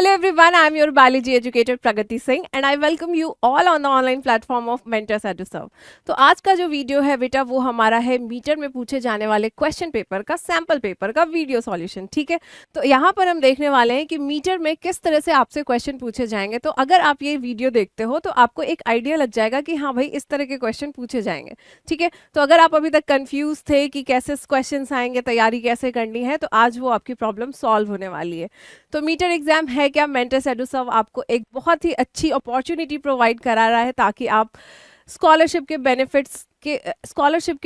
Hello everyone, I am your biology educator Pragati Singh and I welcome you all on the online platform of Mentors EduServe। तो आज का जो video है बेटा वो हमारा है मीटर में पूछे जाने वाले क्वेश्चन पेपर का सैंपल पेपर का वीडियो सॉल्यूशन। ठीक है, तो यहाँ पर हम देखने वाले हैं कि मीटर में किस तरह से आपसे क्वेश्चन पूछे जाएंगे। तो अगर आप ये वीडियो देखते हो तो आपको एक आइडिया लग जाएगा कि हाँ भाई इस तरह के क्वेश्चन पूछे जाएंगे। ठीक है, तो अगर आप अभी तक कंफ्यूज थे कि कैसे क्वेश्चन आएंगे, तैयारी कैसे करनी है, तो आज वो आपकी प्रॉब्लम सॉल्व होने वाली है। तो मीटर एग्जाम है क्या, मेंटर्स एडुसर्व आपको एक बहुत ही अच्छी अपॉर्चुनिटी प्रोवाइड करा रहा है ताकि आप स्कॉलरशिप के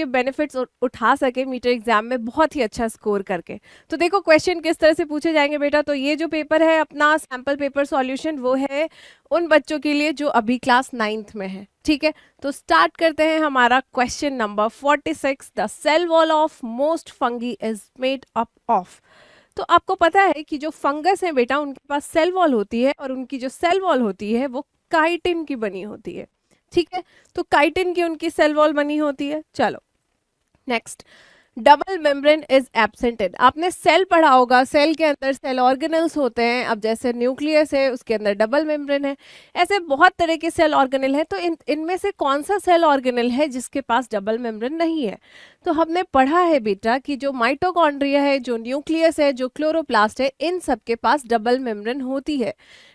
बेनिफिट्स उठा सके मीटर एग्जाम में बहुत ही अच्छा स्कोर करके। तो देखो क्वेश्चन किस तरह से पूछे जाएंगे बेटा। तो ये जो पेपर है अपना सैंपल पेपर सॉल्यूशन वो है उन बच्चों के लिए जो अभी क्लास 9th में है। ठीक है, तो स्टार्ट करते हैं हमारा question number 46। The cell wall of most fungi is made up of. तो आपको पता है कि जो फंगस है बेटा उनके पास सेल वॉल होती है और उनकी जो सेल वॉल होती है वो काइटिन की बनी होती है। ठीक है, तो काइटिन की उनकी सेल वॉल बनी होती है। चलो नेक्स्ट, डबल मेम्ब्रेन इज एब्सेंटेड। आपने सेल पढ़ा होगा, सेल के अंदर सेल ऑर्गेनल्स होते हैं। अब जैसे न्यूक्लियस है उसके अंदर डबल मेम्ब्रेन है, ऐसे बहुत तरह के सेल ऑर्गेनल है। तो इनमें से कौन सा सेल ऑर्गेनल है जिसके पास डबल मेम्ब्रेन नहीं है। तो हमने पढ़ा है बेटा कि जो माइटोकॉन्ड्रिया है, जो न्यूक्लियस है, जो क्लोरोप्लास्ट है, इन सब के पास डबल मेम्ब्रेन होती है।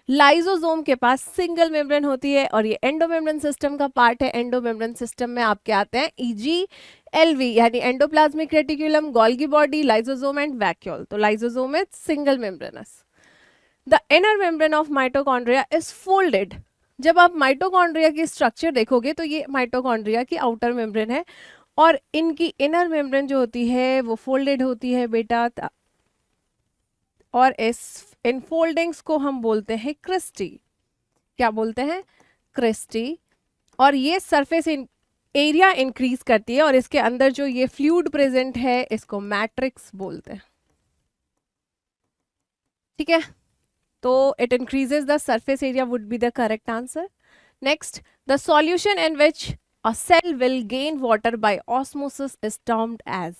लाइजोसोम के पास सिंगल मेम्ब्रेन होती है और ये एंडोमेम्ब्रेन सिस्टम का पार्ट है। एंडोमेम्ब्रेन सिस्टम में आपके आते हैं EGLV यानी endoplasmic reticulum, Golgi body, lysosome and vacuole. तो lysosome is single membranous. The inner membrane of mitochondria is folded. जब आप माइटोकॉन्ड्रिया की स्ट्रक्चर देखोगे तो ये माइटोकॉन्ड्रिया की आउटर मेम्ब्रेन है और इनकी इनर मेम्ब्रेन जो होती है वो फोल्डेड होती है बेटा। और इन फोल्डिंग्स को हम बोलते हैं क्रिस्टी। क्या बोलते हैं? क्रिस्टी। और ये सरफेस एरिया इंक्रीज करती है और इसके अंदर जो ये फ्लूइड प्रेजेंट है इसको मैट्रिक्स बोलते हैं। ठीक है, तो it increases the surface area would be the correct answer. Next, the solution in which a cell will gain water by osmosis is termed as।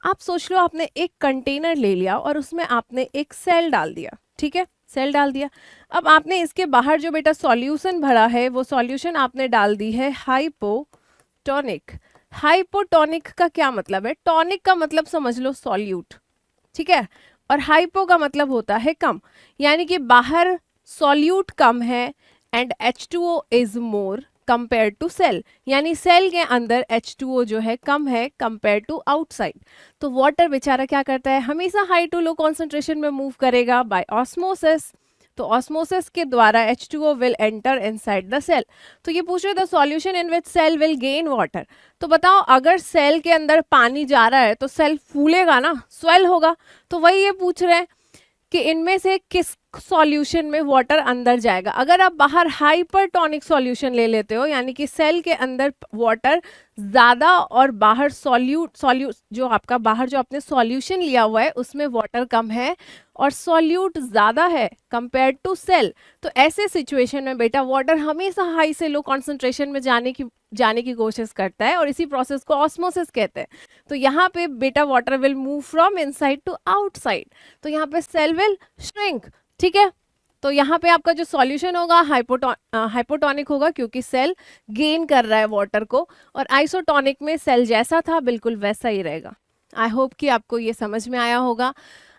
आप सोच लो आपने एक कंटेनर ले लिया और उसमें आपने एक सेल डाल दिया। ठीक है, सेल डाल दिया। अब आपने इसके बाहर जो बेटा सॉल्यूशन भरा है वो सॉल्यूशन आपने डाल दी है हाइपोटोनिक। हाइपोटोनिक का क्या मतलब है? टॉनिक का मतलब समझ लो सॉल्यूट। ठीक है, और हाइपो का मतलब होता है कम, यानी कि बाहर सॉल्यूट कम है and H2O is more compare to cell, यानी सेल के अंदर H2O जो है कम है कंपेयर टू आउटसाइड। तो वाटर बेचारा क्या करता है, हमेशा हाई टू लो कॉन्सेंट्रेशन में मूव करेगा बाय ऑस्मोसिस। तो ऑस्मोसिस के द्वारा H2O will enter inside the cell. तो ये पूछ रहे the solution in which cell will gain water. तो बताओ अगर सेल के अंदर पानी जा रहा है तो सेल फूलेगा ना, स्वेल होगा। तो वही ये पूछ रहे हैं कि इनमें से किस सॉल्यूशन में वाटर अंदर जाएगा। अगर आप बाहर हाइपरटोनिक सॉल्यूशन ले लेते हो यानी कि सेल के अंदर वाटर ज़्यादा और बाहर सॉल्यूट जो आपका बाहर जो आपने सॉल्यूशन लिया हुआ है उसमें वाटर कम है और सॉल्यूट ज़्यादा है कंपेयर टू सेल, तो ऐसे सिचुएशन में बेटा वाटर हमेशा हाई से लो कॉन्सेंट्रेशन में जाने की कोशिश करता है और इसी प्रोसेस को ऑस्मोसिस कहते हैं। तो यहाँ पे बेटा water will move from inside to outside. तो यहाँ पे सेल विल श्रिंक। ठीक है, तो यहाँ पे आपका जो सॉल्यूशन होगा हाइपोटोनिक होगा क्योंकि सेल गेन कर रहा है वाटर को, और आइसोटोनिक में सेल जैसा था बिल्कुल वैसा ही रहेगा। आई होप कि आपको ये समझ में आया होगा।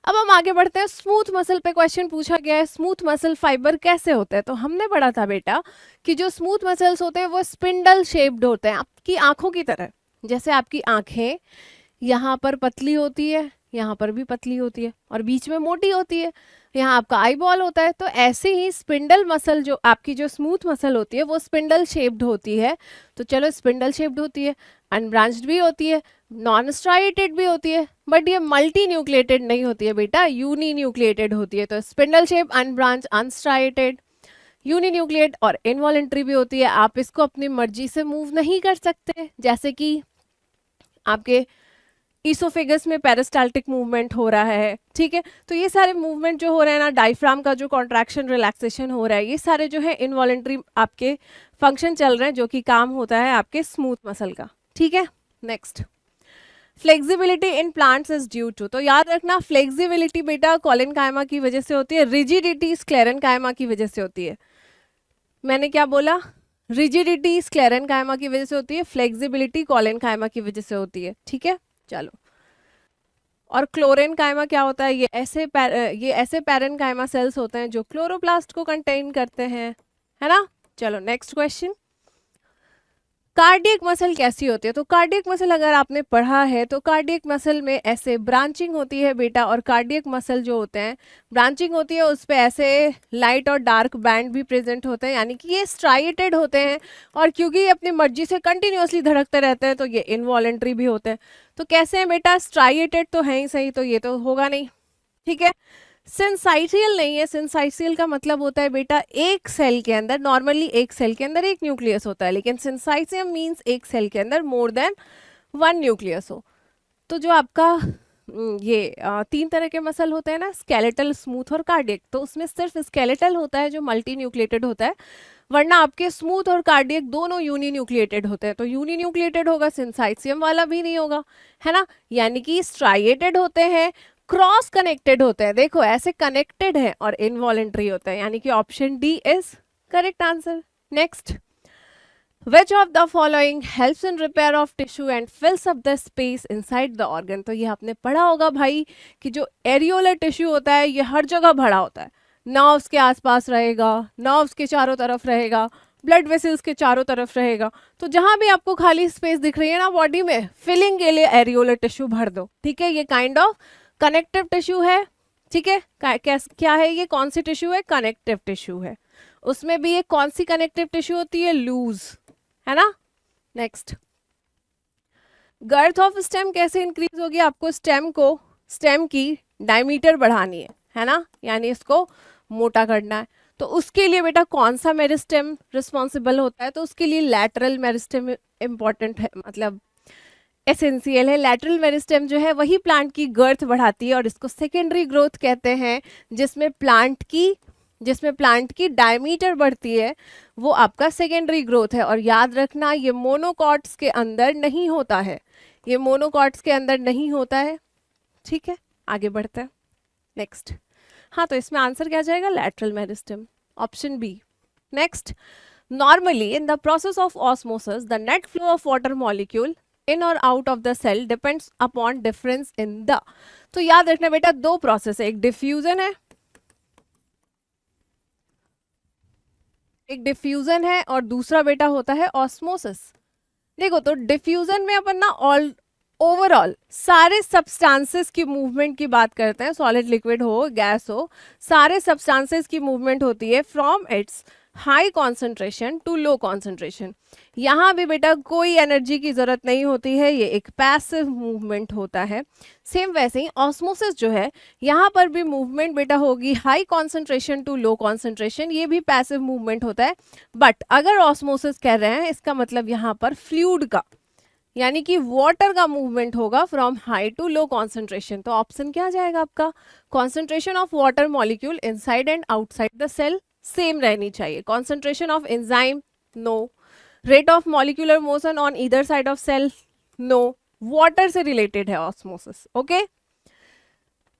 अब हम आगे बढ़ते हैं। स्मूथ मसल पे क्वेश्चन पूछा गया है, स्मूथ मसल फाइबर कैसे होते हैं। तो हमने पढ़ा था बेटा कि जो स्मूथ मसल्स होते हैं वो स्पिंडल शेप्ड होते हैं, आपकी आंखों की तरह। जैसे आपकी आंखें यहाँ पर पतली होती है, यहाँ पर भी पतली होती है और बीच में मोटी होती है, यहाँ आपका आई बॉल होता है। तो ऐसे ही स्पिंडल मसल जो आपकी जो स्मूथ मसल होती है वो स्पिंडल शेप्ड होती है। तो चलो स्पिंडल शेप्ड होती है, अनब्रांच्ड भी होती है, नॉन स्ट्राइटेड भी होती है, बट ये मल्टी न्यूक्लिएटेड नहीं होती है बेटा, यूनी न्यूक्लिएटेड होती है। तो spindle shape, unbranch, unstriated, uninucleate और इनवॉलेंट्री भी होती है। आप इसको अपनी मर्जी से मूव नहीं कर सकते, जैसे कि आपके ईसोफेगस में पेरिस्टाल्टिक मूवमेंट हो रहा है। ठीक है, तो ये सारे मूवमेंट जो हो रहे हैं ना, डायफ्राम का जो कॉन्ट्रैक्शन रिलैक्सेशन हो रहा है, ये सारे जो है इनवॉलेंट्री आपके फंक्शन चल रहे हैं जो कि काम होता है आपके स्मूथ मसल का। ठीक है, next, flexibility in plants is due to, तो याद रखना फ्लेक्सिबिलिटी बेटा कॉलेनकाइमा की वजह से होती है, रिजिडिटी स्क्लेरेनकाइमा की वजह से होती है। मैंने क्या बोला, रिजिडिटी स्क्लेरेनकाइमा की वजह से होती है, फ्लेक्सिबिलिटी कॉलेनकाइमा की वजह से होती है। ठीक है, चलो। और क्लोरेनकाइमा क्या होता है, ये ऐसे पैरेनकाइमा सेल्स होते हैं जो क्लोरोप्लास्ट को कंटेन करते हैं, है ना। चलो नेक्स्ट क्वेश्चन, कार्डियक मसल कैसी होती है। तो कार्डियक मसल अगर आपने पढ़ा है तो कार्डियक मसल में ऐसे ब्रांचिंग होती है बेटा, और कार्डियक मसल जो होते हैं ब्रांचिंग होती है उस पे ऐसे लाइट और डार्क बैंड भी प्रेजेंट होते हैं, यानी कि ये स्ट्राइएटेड होते हैं, और क्योंकि ये अपनी मर्जी से कंटिन्यूअसली धड़कते रहते हैं तो ये इनवॉलेंट्री भी होते हैं। तो कैसे हैं बेटा, स्ट्राइएटेड तो है ही सही, तो ये तो होगा नहीं। ठीक है, सिंसाइटियल नहीं है, सिंसाइटियल का मतलब होता है बेटा एक सेल के अंदर, नॉर्मली एक सेल के अंदर एक न्यूक्लियस होता है, लेकिन सिंसाइटियम मींस एक सेल के अंदर मोर देन वन न्यूक्लियस हो। तो जो आपका ये तीन तरह के मसल होते हैं ना, स्केलेटल, स्मूथ और कार्डियक, तो उसमें सिर्फ स्केलेटल होता है जो मल्टी न्यूक्लिएटेड होता है, वरना आपके स्मूथ और कार्डियक दोनों यूनी न्यूक्लिएटेड होते हैं। तो यूनी न्यूक्लिएटेड होगा, सिंसाइटियम वाला भी नहीं होगा, है ना। यानी कि स्ट्राइएटेड होते हैं, क्रॉस कनेक्टेड होते हैं, देखो ऐसे कनेक्टेड है, और इनवॉलेंट्री होते हैं, यानी कि option D is correct answer. Next, which of the following helps in repair of tissue and fills up the space inside the organ। तो ये आपने पढ़ा होगा भाई कि जो एरियोलर टिश्यू होता है ये हर जगह भरा होता है, नर्व्स के आसपास रहेगा, नर्व्स के चारों तरफ रहेगा, ब्लड वेसल्स के चारों तरफ रहेगा, तो जहां भी आपको खाली स्पेस दिख रही है ना बॉडी में, फिलिंग के लिए एरियोलर टिश्यू भर दो। ठीक है, ये काइंड ऑफ कनेक्टिव टिश्यू है। ठीक है, क्या है ये, कौन सी टिश्यू है, कनेक्टिव टिश्यू है। उसमें भी ये कौन सी कनेक्टिव टिश्यू होती है, लूज, है ना। नेक्स्ट, गर्थ ऑफ स्टेम कैसे इंक्रीज होगी, आपको स्टेम की डायमीटर बढ़ानी है ना, यानी इसको मोटा करना है। तो उसके लिए बेटा कौन सा मेरिस्टेम रिस्पॉन्सिबल होता है, तो उसके लिए लैटरल मेरिस्टेम इंपॉर्टेंट है, मतलब एसेंशियल है। लैटरल मेरिस्टेम जो है वही प्लांट की गर्थ बढ़ाती है, और इसको सेकेंडरी ग्रोथ कहते हैं, जिसमें प्लांट की डायमीटर बढ़ती है, वो आपका सेकेंडरी ग्रोथ है। और याद रखना ये मोनोकॉट्स के अंदर नहीं होता है, ये मोनोकॉट्स के अंदर नहीं होता है। ठीक है, आगे बढ़ते हैं। नेक्स्ट, हाँ तो इसमें आंसर क्या जाएगा, lateral meristem, option B. Next, normally in the process of osmosis the net flow of water molecule in और out of the cell depends upon difference in the. तो याद रखना बेटा दो प्रोसेस है, एक डिफ्यूजन है, और दूसरा बेटा होता है ऑस्मोसिस। देखो तो डिफ्यूजन में अपन ना ओवरऑल सारे सब्सटेंसेस की मूवमेंट की बात करते हैं, सॉलिड लिक्विड हो गैस हो, सारे सब्सटेंसेस की मूवमेंट होती है from its high concentration to low concentration. यहाँ भी बेटा कोई एनर्जी की जरूरत नहीं होती है, ये एक पैसिव मूवमेंट होता है। सेम वैसे ही ऑस्मोसिस जो है, यहाँ पर भी मूवमेंट बेटा होगी high concentration to low concentration, ये भी पैसिव मूवमेंट होता है। बट अगर ऑस्मोसिस कह रहे हैं इसका मतलब यहाँ पर फ्लूइड का, यानी कि वाटर का मूवमेंट होगा from high to low concentration. तो ऑप्शन क्या जाएगा आपका, concentration of water molecule inside and outside the cell same रहनी चाहिए। Concentration of enzyme, no. Rate of molecular motion on either side of cell, no. Water से related है osmosis, okay.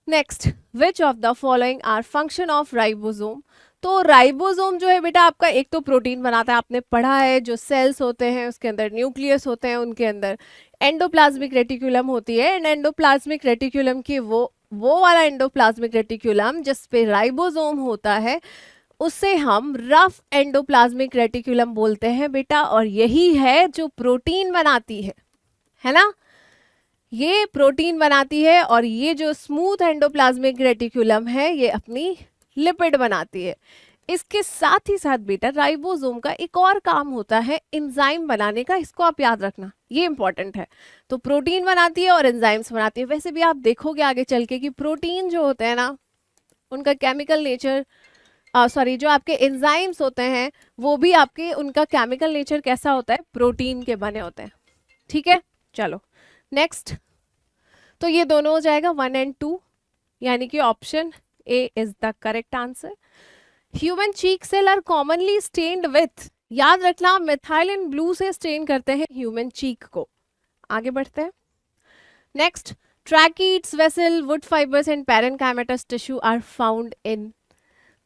Next, which of the following are function of ribosome. तो ribosome जो है बेटा आपका एक तो प्रोटीन बनाता है, आपने पढ़ा है, जो सेल्स होते हैं उसके अंदर न्यूक्लियस होते हैं, उनके अंदर एंडोप्लाज्मिक रेटिकुलम होती है, एंड एंडोप्लाज्मिक रेटिकुलम की वो वाला एंडोप्लाज्मिक रेटिकुलम जिस पे राइबोसोम होता है उससे हम रफ एंडोप्लाज्मिक रेटिकुलम बोलते हैं बेटा, और यही है जो प्रोटीन बनाती है ना, ये प्रोटीन बनाती है। और ये जो स्मूथ एंडोप्लाज्मिक रेटिकुलम है ये अपनी लिपिड बनाती है। इसके साथ ही साथ बेटा राइबोसोम का एक और काम होता है एंजाइम बनाने का, इसको आप याद रखना, ये इंपॉर्टेंट है। तो प्रोटीन बनाती है और एंजाइम्स बनाती है। वैसे भी आप देखोगे आगे चल के कि प्रोटीन जो होते हैं ना उनका केमिकल नेचर, जो आपके एंजाइम्स होते हैं वो भी आपके उनका केमिकल नेचर कैसा होता है, प्रोटीन के बने होते हैं। ठीक है, चलो नेक्स्ट। तो ये दोनों हो जाएगा 1 and 2, यानी कि option A is the correct answer. Human cheek cell are commonly stained with, याद रखना मिथाइलिन ब्लू से स्टेन करते हैं ह्यूमन चीक को। आगे बढ़ते हैं। Next, tracheids, vessel, wood fibres and parenchymatous tissue are found in.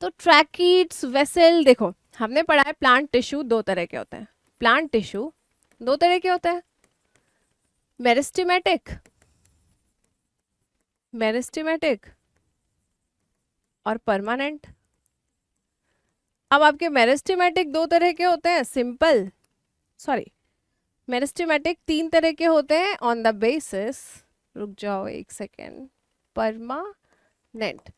तो ट्रैकीड्स, वेसल, देखो हमने पढ़ा है प्लांट टिश्यू दो तरह के होते हैं। प्लांट टिश्यू दो तरह के होते हैं, मेरिस्टेमेटिक, मेरिस्टेमेटिक और परमानेंट। अब आपके मेरिस्टेमेटिक दो तरह के होते हैं, सिंपल, सॉरी, मेरिस्टेमेटिक तीन तरह के होते हैं ऑन द बेसिस, रुक जाओ एक सेकेंड, परमानेंट,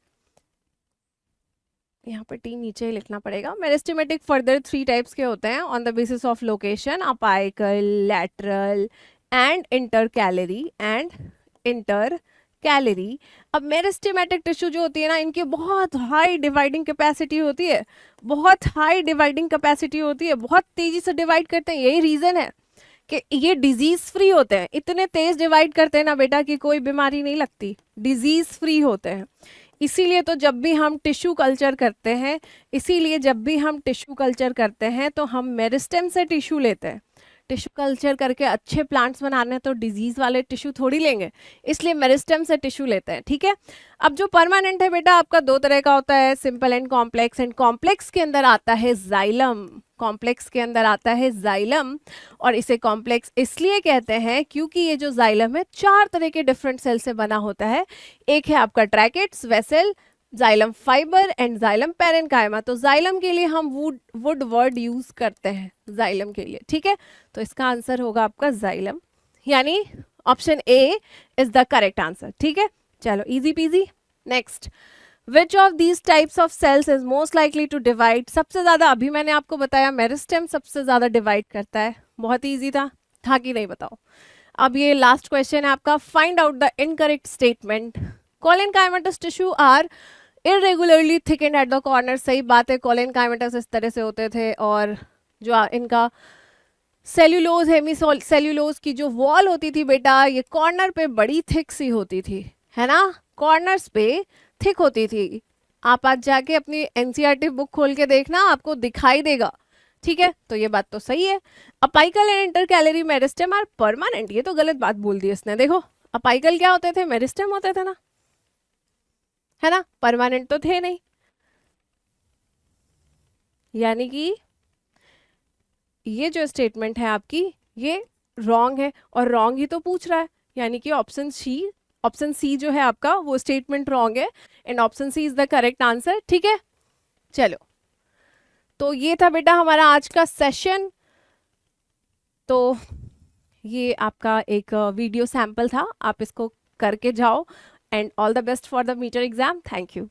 यहाँ पर टी नीचे ही लिखना पड़ेगा। मेरिस्टेमेटिक फर्दर थ्री टाइप्स के होते हैं on the basis of location, apical, lateral and inter calorie. अब मेरिस्टेमेटिक टिश्यू जो होती है ना, इनकी बहुत हाई डिवाइडिंग कैपेसिटी होती है, बहुत हाई डिवाइडिंग कैपेसिटी होती है, बहुत तेजी से डिवाइड करते हैं। यही रीजन है कि ये डिजीज फ्री होते हैं, इतने तेज डिवाइड करते हैं ना बेटा कि कोई बीमारी नहीं लगती, डिजीज फ्री होते हैं। इसीलिए तो जब भी हम टिश्यू कल्चर करते हैं, इसीलिए जब भी हम टिश्यू कल्चर करते हैं तो हम मेरिस्टेम से टिश्यू लेते हैं। टिश्यू कल्चर करके अच्छे प्लांट्स बनाने हैं तो डिजीज वाले टिश्यू थोड़ी लेंगे, इसलिए मेरिस्टेम से टिश्यू लेते हैं, ठीक है। अब जो परमानेंट है बेटा आपका दो तरह का होता है, simple and complex. And complex के अंदर आता है जाइलम, कॉम्प्लेक्स के अंदर आता है जाइलम, और इसे कॉम्प्लेक्स इसलिए कहते हैं क्योंकि ये जो जाइलम है चार तरह के डिफरेंट सेल से बना होता है। एक है आपका tracheids, vessel, xylem fibre and xylem parenchyma. तो जाइलम के लिए हम वुड वर्ड यूज करते हैं जाइलम के लिए, ठीक है। तो इसका आंसर होगा आपका जाइलम, यानी option A is the correct answer, ठीक है। चलो easy peasy. Next, which of these types of cells is most likely to divide. सबसे ज्यादा, अभी मैंने आपको बताया मेरिस्टेम सबसे ज्यादा डिवाइड करता है, बहुत ईजी था कि नहीं बताओ। अब ये लास्ट क्वेश्चन है आपका, find out the incorrect statement. Collenchymatous tissue are irregularly thickened at the corner. सही बात है, कोलेनकाइमेटस इस तरह से होते थे, और जो इनका सेल्यूलोज, हेमी सेल्यूलोज की जो वॉल होती थी बेटा, ये कॉर्नर पे बड़ी थिक सी होती थी, है ना, कॉर्नर्स पे थिक होती थी। आप आज जाके अपनी एनसीईआरटी बुक खोल के देखना, आपको दिखाई देगा, ठीक है। तो ये बात तो सही है। Apical and intercalary meristem are permanent, ये तो गलत बात बोल दी इसने। देखो अपाइकल क्या होते थे, मेरिस्टेम होते थे ना, है ना, परमानेंट तो थे नहीं। यानी कि ये जो स्टेटमेंट है आपकी ये रॉन्ग है, और रॉन्ग ही तो पूछ रहा है, यानी कि ऑप्शन सी जो है आपका वो स्टेटमेंट रॉन्ग है, and option C is the correct answer, ठीक है। चलो, तो ये था बेटा हमारा आज का सेशन। तो ये आपका एक वीडियो सैंपल था, आप इसको करके जाओ, and all the best for the meter exam. Thank you.